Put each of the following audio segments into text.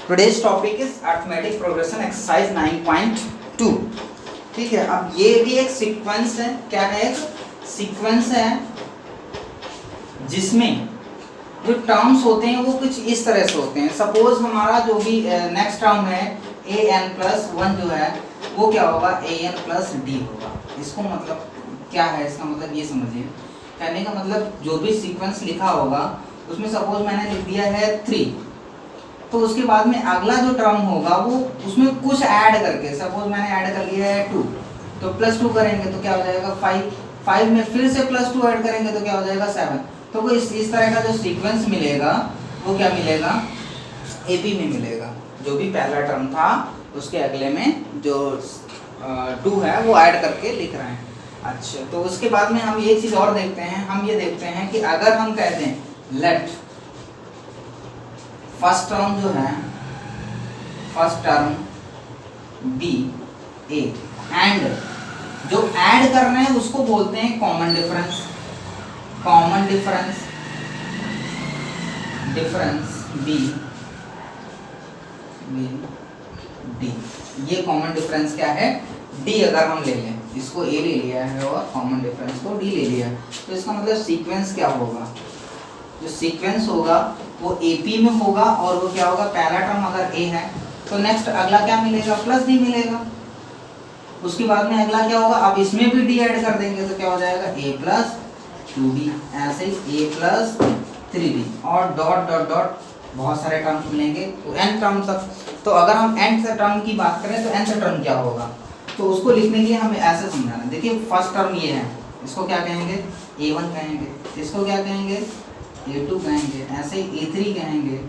Today's topic is arithmetic progression exercise 9.2। ठीक है, अब ये भी एक सीक्वेंस है। क्या है? एक सीक्वेंस है जिसमें जो टर्म्स होते हैं वो कुछ इस तरह से होते हैं। सपोज हमारा जो भी नेक्स्ट टर्म है an+1 जो है वो क्या होगा, an+d होगा। इसको मतलब क्या है, इसका मतलब ये समझिए। कहने का मतलब जो भी सीक्वेंस लिखा होगा उसमें सपोज मैंने लिख दिया है 3, तो उसके बाद में अगला जो टर्म होगा वो उसमें कुछ ऐड करके, सपोज मैंने ऐड कर लिया है 2, तो +2 करेंगे तो क्या हो जाएगा 5 में फिर से +2 ऐड करेंगे तो क्या हो जाएगा 7। तो वो इस तरह का जो सीक्वेंस मिलेगा वो क्या मिलेगा, एपी में मिलेगा। जो भी पहला टर्म था उसके अगले में जो 2 है वो ऐड करके लिख रहे हैं। अच्छा, तो उसके बाद में हम ये चीज़ और देखते हैं। हम ये देखते हैं कि अगर हम कहते हैं लेट फर्स्ट टर्म जो है, first term B A, and जो ऐड कर रहे हैं उसको बोलते हैं common difference. Common difference B D, ये कॉमन डिफरेंस क्या है, डी अगर हम ले लें, इसको ए ले लिया है और कॉमन डिफरेंस को डी ले लिया है, तो इसका मतलब सीक्वेंस क्या होगा, जो सीक्वेंस होगा वो एपी में होगा। और वो क्या होगा, पहला टर्म अगर ए है तो नेक्स्ट अगला क्या मिलेगा, +d मिलेगा। उसके बाद में अगला क्या होगा, अब इसमें भी डी ऐड कर देंगे तो क्या हो जाएगा a+2d, ऐसे ही a+3d, और डॉट डॉट डॉट बहुत सारे टर्म मिलेंगे तो n टर्म तक। तो अगर हम nth टर्म की बात करें तो nth टर्म क्या होगा, तो उसको लिखने के लिए हमें ऐसे समझाना। देखिए फर्स्ट टर्म ये है, इसको क्या कहेंगे, a1 कहेंगे, इसको क्या कहेंगे, a2 कहेंगे, ऐसे ही a3 कहेंगे,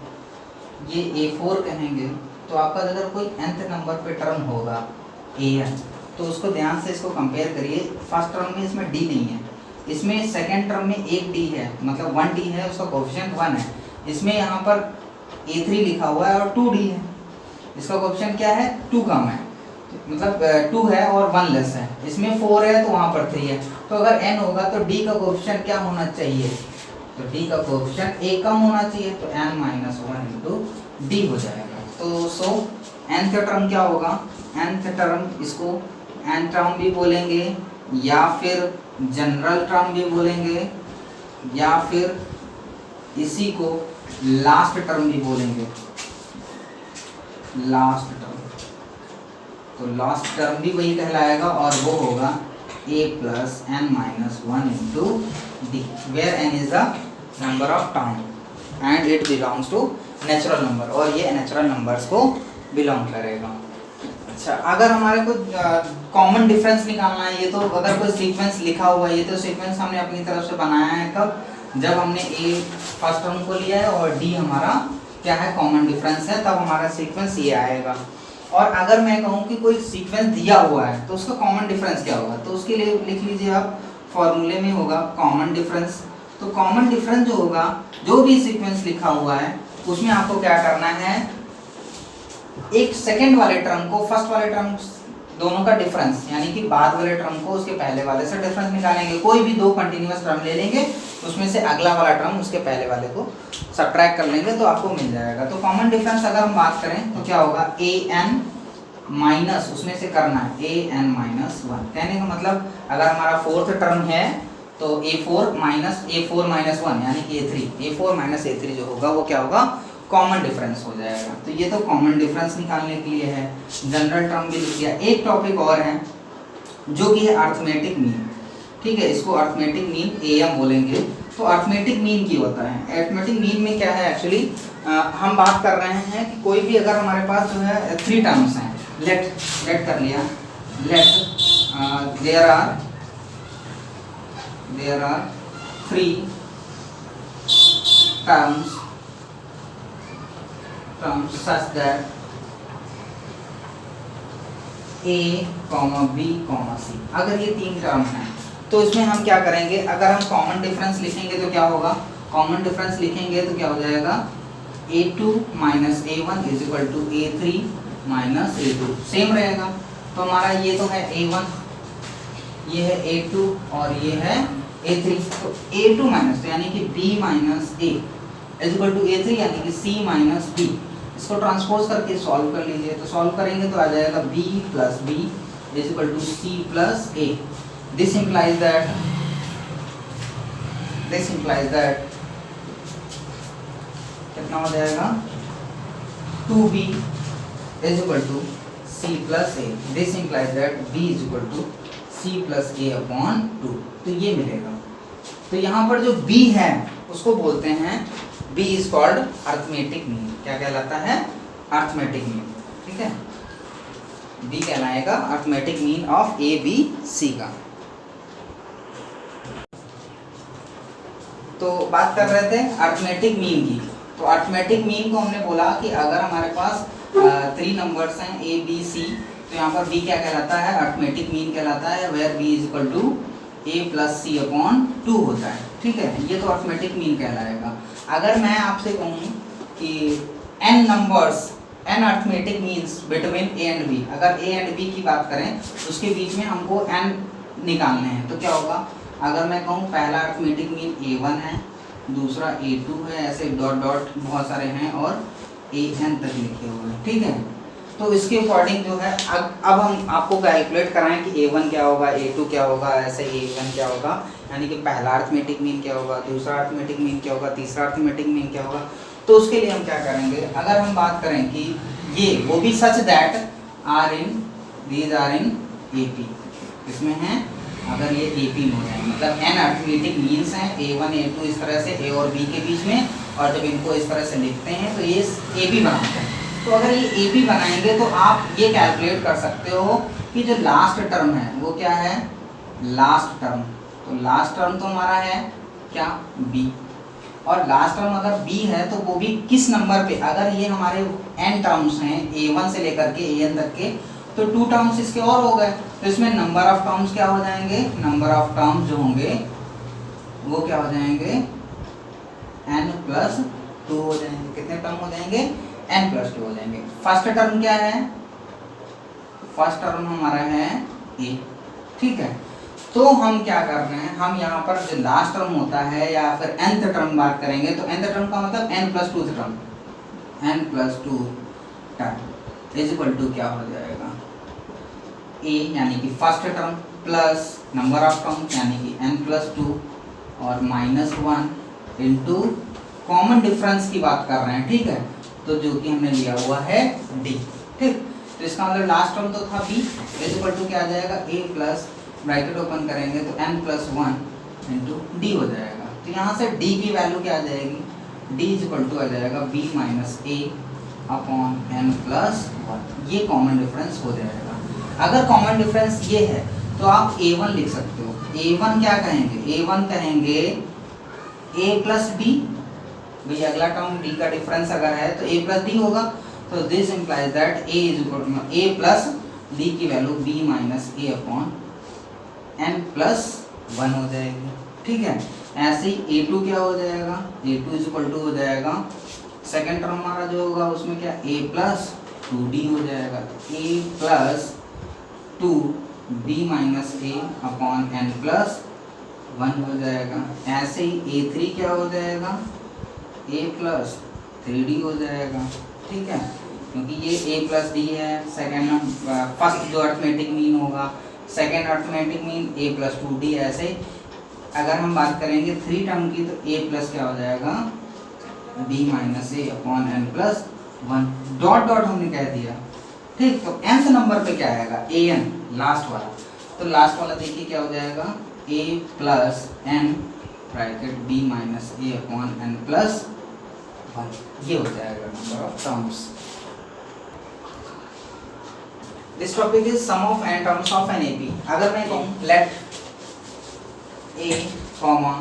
ये a4 कहेंगे। तो आपका अगर कोई nth नंबर पे टर्म होगा an, तो उसको ध्यान से इसको कंपेयर करिए। फर्स्ट टर्म में इसमें d नहीं है, इसमें सेकेंड टर्म में एक d है, मतलब 1d है, उसका कोएफिशिएंट 1 है। इसमें यहाँ पर a3 लिखा हुआ है और 2d है, इसका कोएफिशिएंट क्या है, 2 कम है, मतलब 2 है और 1 लेस है। इसमें 4 है तो वहाँ पर 3 है। तो अगर n होगा तो d का कोएफिशिएंट क्या होना चाहिए, तो d का कोएफिशिएंट a कम होना चाहिए, तो n-1 × d हो जाएगा। तो सो nth टर्म क्या होगा, nth टर्म इसको n टर्म भी बोलेंगे, या फिर जनरल टर्म भी बोलेंगे, या फिर इसी को लास्ट टर्म भी बोलेंगे, लास्ट टर्म। तो लास्ट टर्म भी वही कहलाएगा और वो होगा a+n-1 × d, where n is the number of term and it belongs to natural number, और ये नेचुरल नंबर्स को बिलोंग करेगा। अच्छा, अगर हमारे को कॉमन डिफरेंस निकालना है, ये तो अगर कोई सीक्वेंस लिखा हुआ है, ये तो सीक्वेंस हमने अपनी तरफ से बनाया है कब, जब हमने ए फर्स्ट टर्म को लिया है और डी हमारा क्या है, कॉमन डिफरेंस है, तब हमारा सीक्वेंस ये आएगा। और अगर मैं कहूँ कि कोई सीक्वेंस दिया हुआ है तो उसका कॉमन डिफरेंस क्या होगा, तो उसके लिए लिख लीजिए आप, फॉर्मूले में होगा कॉमन डिफरेंस। तो कॉमन डिफरेंस जो होगा, जो भी सीक्वेंस लिखा हुआ है उसमें आपको क्या करना है, एक सेकंड वाले टर्म को फर्स्ट वाले टर्म दोनों का डिफरेंस, यानी कि बाद वाले टर्म को उसके पहले वाले से डिफरेंस निकालेंगे। कोई भी 2 कंटिन्यूअस टर्म ले लेंगे, उसमें से अगला वाला टर्म उसके पहले वाले को सब्ट्रैक्ट कर लेंगे तो आपको मिल जाएगा। तो कॉमन डिफरेंस अगर हम बात करें तो क्या होगा, an- उसमें से करना है an-1। कहने का मतलब अगर हमारा 4th टर्म है तो a4 - 1 यानी कि a3 जो होगा वो क्या होगा, कॉमन डिफरेंस हो जाएगा। तो ये तो कॉमन डिफरेंस निकालने के लिए है। जनरल टर्म भी लिख दिया। एक टॉपिक और है जो कि है अरिथमेटिक मीन। ठीक है, इसको अरिथमेटिक मीन am बोलेंगे। तो अरिथमेटिक मीन की होता है, अरिथमेटिक मीन में क्या है, एक्चुअली हम बात कर रहे हैं कि कोई भी अगर हमारे पास जो है 3 टर्म्स हैं, लेट कर लिया, let there are 3 terms such that a, b, c। अगर ये 3 टर्म हैं तो इसमें हम क्या करेंगे, अगर हम कॉमन डिफरेंस लिखेंगे तो क्या होगा, कॉमन डिफरेंस लिखेंगे तो क्या हो जाएगा, a2 - a1 = a3 - a2, same रहेगा। तो हमारा ये तो है a1, ये है a2 और ये है a3। तो a2 - यानी कि b - a = a3 यानी कि c - b। इसको ट्रांसपोज करके सॉल्व कर लीजिए। तो सॉल्व करेंगे तो आ जाएगा b plus B is equal to c plus A. This implies that कितना हो जाएगा 2b is equal to c plus A. This implies that b is equal to c plus A upon 2। तो ये मिलेगा। तो यहाँ पर जो b है उसको बोलते हैं b is called arithmetic mean. क्या कहलाता है? Arithmetic mean. ठीक है, b कहलाएगा arithmetic mean of A B C का। तो बात कर रहे थे अर्थमेटिक मीन की। तो अर्थमेटिक मीन को हमने बोला कि अगर हमारे पास 3 नंबर्स हैं ए बी सी, तो यहाँ पर b क्या कहलाता है? अर्थमेटिक मीन कहलाता है, where b is equal to a plus C upon 2 होता है। ठीक है, ये तो अर्थमेटिक मीन कहलाएगा। अगर मैं आपसे कहूँ कि n numbers, n arithmetic means between a and b, अगर a एंड b की बात करें उसके बीच में हमको n निकालने हैं, तो क्या होगा? अगर मैं कहूँ पहला अर्थमेटिक मीन a1 है, दूसरा a2 है, ऐसे डॉट डॉट बहुत सारे हैं और an तक लिखे हुए हैं। ठीक है, तो इसके अकॉर्डिंग जो है अब हम आपको कैलकुलेट कराएं कि a1 क्या होगा, a2 क्या होगा, ऐसे a1 क्या होगा, यानी कि पहला अर्थमेटिक मीन क्या होगा, दूसरा अर्थमेटिक मीन क्या होगा, तीसरा अर्थमेटिक मीन क्या होगा। तो उसके लिए हम क्या करेंगे, अगर हम बात करें कि ये वो भी such that these are in AP, इसमें हैं अगर ये AP में हो जाए, मतलब n अर्थमेटिक मीन्स हैं a1 a2 इस तरह से a और b के बीच में, और जब इनको इस तरह से लिखते हैं तो ये AP बनाते हैं। तो अगर ये AP बनाएंगे तो आप ये कैलकुलेट कर सकते हो कि जो लास्ट टर्म है वो क्या है? Last term. तो लास्ट टर्म तो हमारा है क्या? b। और लास्ट टर्म अगर b है तो वो भी किस नंबर पे? अगर ये हमारे n टर्म्स हैं a1 से लेकर के an तक के, तो 2 टर्म्स इसके और हो गए, तो इसमें नंबर ऑफ टर्म्स क्या हो जाएंगे? नंबर ऑफ टर्म्स जो होंगे वो क्या हो जाएंगे? n प्लस 2 हो जाएंगे। कितने टर्म हो जाएंगे? n प्लस 2 हो जाएंगे। फर्स्ट टर्म क्या है? फर्स्ट टर्म हमारा है a। ठीक है, तो हम क्या कर रहे हैं, हम यहाँ पर जो लास्ट टर्म होता है या फिर nth टर्म बात करेंगे, तो nth टर्म का मतलब n plus 2 term, n plus 2 term is equal to क्या हो जाएगा? a यानी कि first term plus number of term यानी कि n प्लस 2 और माइनस 1 इंटू कॉमन डिफरेंस की बात कर रहे हैं। ठीक है, तो जो कि हमने लिया हुआ है d। ठीक, तो इसका मतलब लास्ट टर्म तो था b इज इक्वल टू क्या आ जाएगा? a प्लस ब्रैकेट ओपन करेंगे तो n प्लस 1 इंटू डी हो जाएगा। तो यहाँ से d की वैल्यू क्या आ जाएगी? d इज इक्वल टू आ जाएगा b minus A upon n plus 1। ये कॉमन डिफरेंस हो जाएगा। अगर कॉमन डिफरेंस ये है तो आप a1 लिख सकते हो। a1 क्या कहेंगे? a1 कहेंगे a प्लस b। भाई अगला टर्म d का डिफरेंस अगर है तो a प्लस d होगा। तो this implies that a is equal to a plus d की value b minus A upon n plus 1 हो जाएगी। ठीक है, ऐसे ही a2 क्या हो जाएगा? a2 इज इक्वल टू हो जाएगा सेकेंड टर्म हमारा जो होगा उसमें क्या? a प्लस 2d हो जाएगा। a plus 2d minus A upon n plus 1 हो जाएगा। ऐसे ही a3 क्या हो जाएगा? a प्लस 3d हो जाएगा। ठीक है, क्योंकि ये a प्लस डी है। सेकेंड फर्स्ट जो अर्थमेटिक मीन होगा, second arithmetic mean a plus 2d। ऐसे अगर हम बात करेंगे 3 टर्म की तो a प्लस क्या हो जाएगा? b minus A upon n plus 1 dot dot हमने कह दिया। ठीक, तो nth नंबर पे क्या आएगा? an लास्ट वाला। तो लास्ट वाला देखिए क्या हो जाएगा? a plus n bracket b minus A upon n plus 1। ये हो जाएगा number of terms. This topic is sum of n terms of an AP। अगर मैं कहूँ let a comma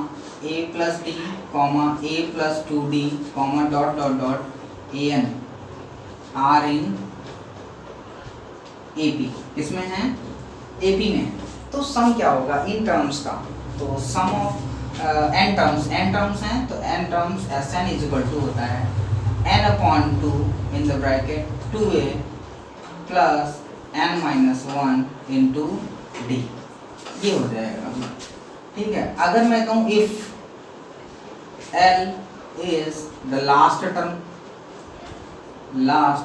a plus d comma a plus 2d comma dot dot dot an are in AP, किसमें है? AP में। तो सम क्या होगा in terms का? तो सम ऑफ n टर्म्स हैं तो n terms Sn is equal to होता है n upon 2 in the bracket 2a plus n minus 1 into D. ये हो जाएगा। ठीक है, अगर मैं कहूँ if L is the last term, last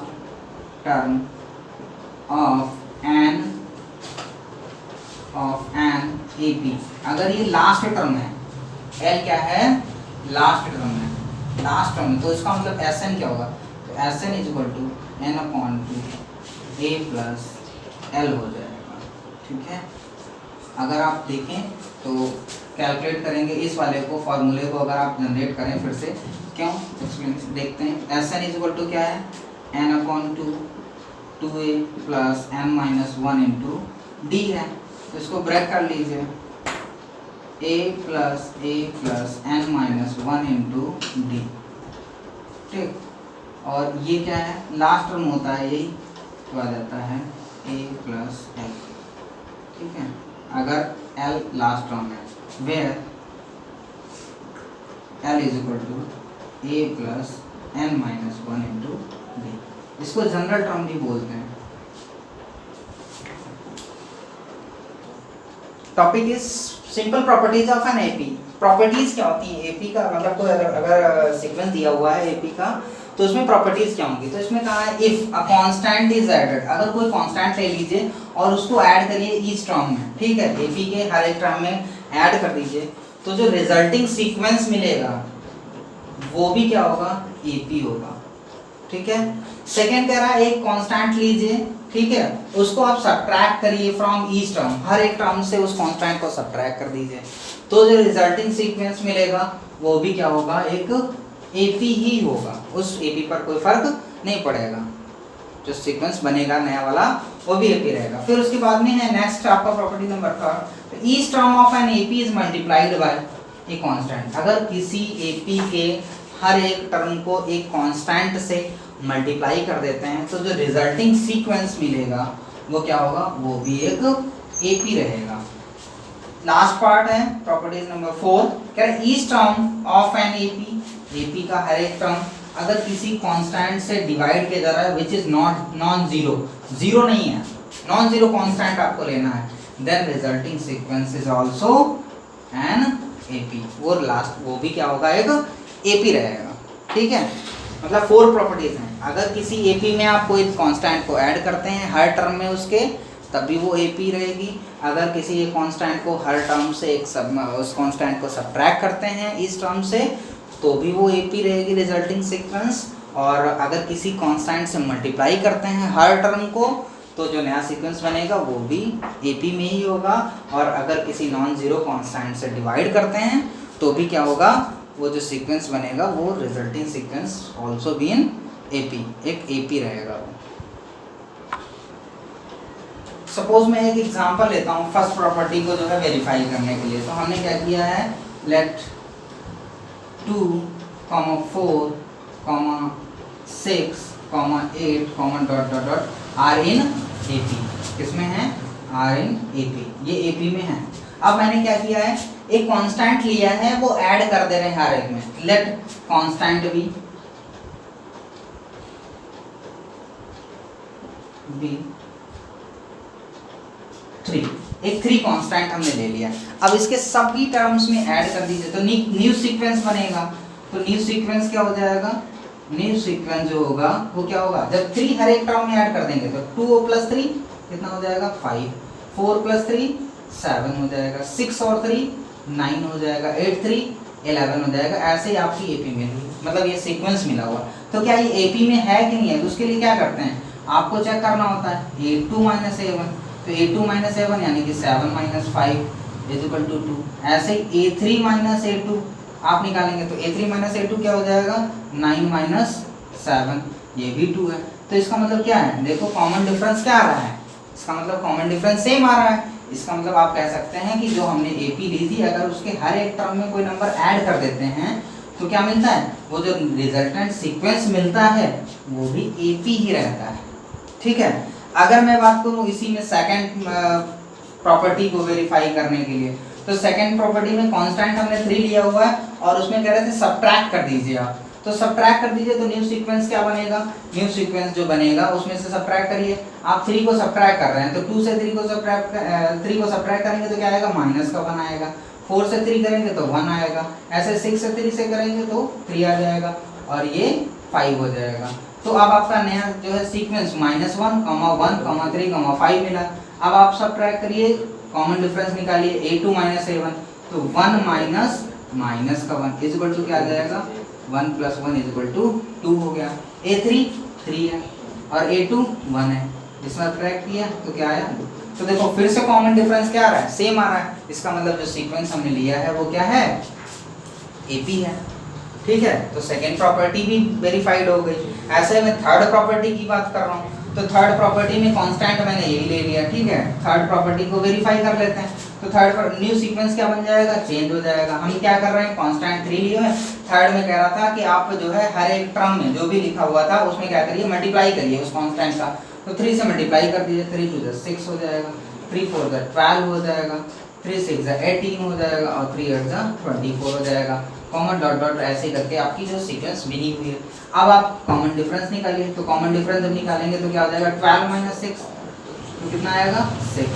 term of an AP, अगर ये लास्ट टर्म है, L क्या है, लास्ट टर्म है, लास्ट टर्म, तो इसका मतलब Sn क्या होगा, तो Sn is equal to n/2 a plus L हो जाएगा। ठीक है, अगर आप देखें तो कैलकुलेट करेंगे इस वाले को, फॉर्मूले को अगर आप जनरेट करें फिर से, क्यों एक्सप्लेन देखते हैं। Sn इज इक्वल टू क्या है, n/2 2a plus n-1 into D है, तो इसको ब्रेक कर लीजिए, a plus n-1 into D. ठीक, और ये क्या है, लास्ट टर्म होता है यही, तो आ जाता है a प्लस l। ठीक है, अगर l लास्ट टर्म है, where l is equal to a plus n-1 into D, इसको जनरल टर्म भी बोलते हैं। Topic is simple properties of an AP. Properties क्या होती है एपी का, मतलब कोई अगर सीक्वेंस दिया हुआ है एपी का तो उसमें प्रॉपर्टीज क्या होंगी, तो इसमें कहा है if a constant is added, अगर कोई कांस्टेंट ले लीजिए और उसको ऐड करिए ईच टर्म में, ठीक है, एपी के हर एक टर्म में ऐड कर दीजिए, तो जो रिजल्टिंग सीक्वेंस मिलेगा वो भी क्या होगा, एपी होगा। ठीक है, सेकंड कह रहा है एक कांस्टेंट लीजिए, ठीक है, उसको आप सब्ट्रैक्ट करिए फ्रॉम ईच टर्म, हर एक टर्म से उस कांस्टेंट को सब्ट्रैक्ट कर दीजिए, तो जो रिजल्टिंग सीक्वेंस मिलेगा वो भी क्या होगा, एक एपी ही होगा, उस एपी पर कोई फर्क नहीं पड़ेगा, जो सीक्वेंस बनेगा नया वाला वो भी एपी रहेगा। फिर उसके बाद में है नेक्स्ट आपका property number 3, each term of an AP is multiplied by a constant. अगर किसी एपी के हर एक टर्म को एक कांस्टेंट से मल्टीप्लाई कर देते हैं तो जो रिजल्टिंग सीक्वेंस मिलेगा वो क्या होगा, वो भी एक एपी रहेगा। लास्ट पार्ट है प्रॉपर्टीज नंबर 4, क्या है, each term of an AP, AP का हर एक टर्म अगर किसी कांस्टेंट से डिवाइड किया जा रहा है which is non zero, zero नहीं है, नॉन जीरो कांस्टेंट आपको लेना है, then resulting sequence is also an AP, वो लास्ट वो भी क्या होगा, एक एपी रहेगा। ठीक है, मतलब 4 प्रॉपर्टीज हैं। अगर किसी एपी में आप कोई कांस्टेंट को ऐड करते हैं हर टर्म में उसके, तब भी वो एपी रहेगी। अगर किसी एक कांस्टेंट को हर टर्म से उस कांस्टेंट को सब्ट्रैक्ट करते हैं इस टर्म से, तो भी वो एपी रहेगी रिजल्टिंग सीक्वेंस। और अगर किसी कांस्टेंट से मल्टीप्लाई करते हैं हर टर्म को, तो जो नया सीक्वेंस बनेगा वो भी एपी में ही होगा। और अगर किसी नॉन जीरो कांस्टेंट से डिवाइड करते हैं तो भी क्या होगा, वो जो सीक्वेंस बनेगा वो resulting sequence also be in AP, एक एपी रहेगा वो। सपोज मैं एक एग्जांपल लेता हूँ फर्स्ट प्रॉपर्टी को जो है वेरीफाई करने के लिए। तो हमने क्या किया है, let 2, 4, 6, 8, dot dot dot are in AP. किसमें है, आर इन एपी, ये एपी में है। अब मैंने क्या किया है, एक कांस्टेंट लिया है, वो ऐड कर दे रहे हैं हर एक में। लेट कांस्टेंट बी 3, एक 3 कांस्टेंट हमने ले लिया। अब इसके सभी टर्म्स में ऐड कर दीजिए तो न्यू सीक्वेंस बनेगा। तो न्यू सीक्वेंस क्या हो जाएगा, न्यू सीक्वेंस जो होगा वो क्या होगा, जब 3 हर एक टर्म में ऐड कर देंगे तो 2 + 3 कितना हो जाएगा, 5, 4 + 3 7 हो जाएगा, 6 और 3 9 हो जाएगा, 8 3 11 हो जाएगा। ऐसे ही आपकी एपी में भी, मतलब ये सीक्वेंस मिला हुआ। तो क्या ये एपी में है कि नहीं है, तो उसके लिए क्या करते हैं, आपको चेक करना होता है a2 - a1। तो a2 - a1 यानी कि 7 - 5 = 2। ऐसे ही a3 - a2 आप निकालेंगे तो a3 - a2 क्या हो जाएगा, 9 - 7, ये भी 2 है। तो इसका मतलब क्या है, देखो कॉमन डिफरेंस क्या आ रहा है, इसका मतलब कॉमन डिफरेंस सेम आ रहा है। इसका मतलब आप कह सकते हैं कि जो हमने एपी ली थी, अगर उसके हर एक टर्म में कोई नंबर ऐड कर देते हैं तो क्या मिलता है, वो जो रिजल्टेंट सीक्वेंस मिलता है वो भी एपी ही रहता है। ठीक है, अगर मैं बात करूँ इसी में सेकंड प्रॉपर्टी को वेरीफाई करने के लिए, तो सेकंड प्रॉपर्टी में कांस्टेंट हमने 3 लिया हुआ है और उसमें कह रहे थे सब्ट्रैक्ट कर दीजिए आप। तो सब्ट्रैक्ट कर दीजिए तो न्यू सीक्वेंस क्या बनेगा, न्यू सीक्वेंस जो बनेगा उसमें से सब्ट्रैक्ट करिए। आप 3 को सब्ट्रैक्ट कर रहे हैं तो 2 से 3 को सब्ट्रैक्ट करेंगे तो क्या आएगा, -1 आएगा। 4 से 3 करेंगे तो 1 आएगा। ऐसे 6 से 3 से करेंगे तो 3 आ जाएगा और ये 5 हो जाएगा। तो अब आपका नया जो है सीक्वेंस -1, 1, 3, 5 मिला। अब आप सब ट्रैक करिए, कॉमन डिफरेंस निकालिए, a2 माइनस a1, तो 1 माइनस माइनस का 1 इज इक्वल टू क्या आ जाएगा, 1 प्लस 1 इज इक्वल टू 2 हो गया। a3 3 है और a2 1 है, इसमें ट्रैक किया तो क्या आया। तो देखो फिर से कॉमन डिफरेंस क्या आ रहा है, सेम आ रहा है। इसका मतलब जो सीक्वेंस हमने लिया है वो क्या है, AP है। ठीक है, तो सेकेंड प्रॉपर्टी भी वेरीफाइड हो गई। ऐसे मैं थर्ड प्रॉपर्टी की बात कर रहा हूँ, तो थर्ड प्रॉपर्टी में कांस्टेंट मैंने यही ले लिया। ठीक है, थर्ड प्रॉपर्टी को वेरीफाई कर लेते हैं। तो थर्ड न्यू सीक्वेंस क्या बन जाएगा, चेंज हो जाएगा। हम क्या कर रहे हैं, कांस्टेंट 3 लिए हैं। थर्ड में कह रहा था कि आप जो है हर एक टर्म में जो भी लिखा हुआ था उसमें क्या करिए, मल्टीप्लाई करिए उस कांस्टेंट का। तो 3 से मल्टीप्लाई कर दीजिए, 3 2 6 हो जाएगा, 3 4 12 हो जाएगा, 3 6 18 हो जाएगा और 3 8 24 हो जाएगा। कॉमन डॉट डॉट ऐसे करके आपकी जो सीक्वेंस बनी हुई है। अब आप कॉमन डिफरेंस निकालिए, तो कॉमन डिफरेंस जब निकालेंगे तो क्या हो जाएगा, 12 माइनस 6, तो कितना आएगा 6।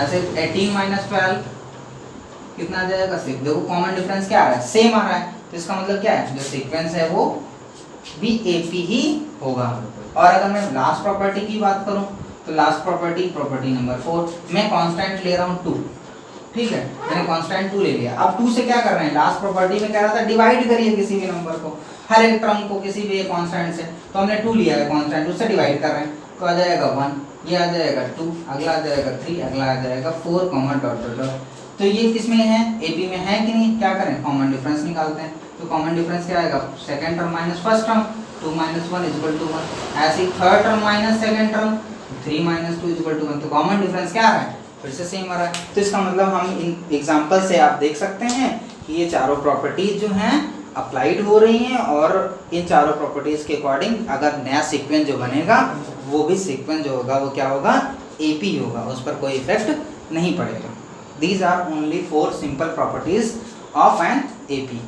ऐसे 18 माइनस 12 कितना आ जाएगा 6। देखो कॉमन डिफरेंस क्या आ रहा है, सेम आ रहा है। तो इसका मतलब क्या है, जो सीक्वेंस है वो भी AP ही होगा। और अगर मैं लास्ट प्रॉपर्टी की बात करूं, तो लास्ट प्रॉपर्टी नंबर 4, मैं कांस्टेंट ले रहा हूं 2। ठीक है, मैंने कांस्टेंट 2 ले लिया। अब 2 से क्या कर रहे हैं, लास्ट प्रॉपर्टी में कह रहा था डिवाइड करिए किसी भी नंबर को, हर एक टर्म को किसी भी एक कांस्टेंट से। तो हमने 2 लिया है कांस्टेंट, उससे डिवाइड कर रहे हैं, तो आ जाएगा 1, ये आ जाएगा 2, अगला आ जाएगा 3, अगला आ जाएगा 4, कॉमन डॉट डॉट डॉट। तो ये किसमें है, AP में है कि नहीं। क्या करें, कॉमन डिफरेंस निकालते हैं। तो कॉमन डिफरेंस क्या आएगा, second term minus first term, 2 minus 1 is equal to 1। ऐसे ही third term minus second term, 3 minus 2 is equal to 1। तो कॉमन डिफरेंस क्या आ रहा है, फिर से सेम आ रहा है। तो इसका मतलब हम इन एग्जांपल से आप देख सकते हैं कि ये चारों प्रॉपर्टीज जो हैं अप्लाइड हो रही हैं, और इन चारों प्रॉपर्टीज के अकॉर्डिंग अगर नया सीक्वेंस जो बनेगा वो भी सीक्वेंस जो होगा वो क्या होगा, AP होगा, उस पर कोई इफेक्ट नहीं पड़ेगा। These are only 4 simple properties of an AP.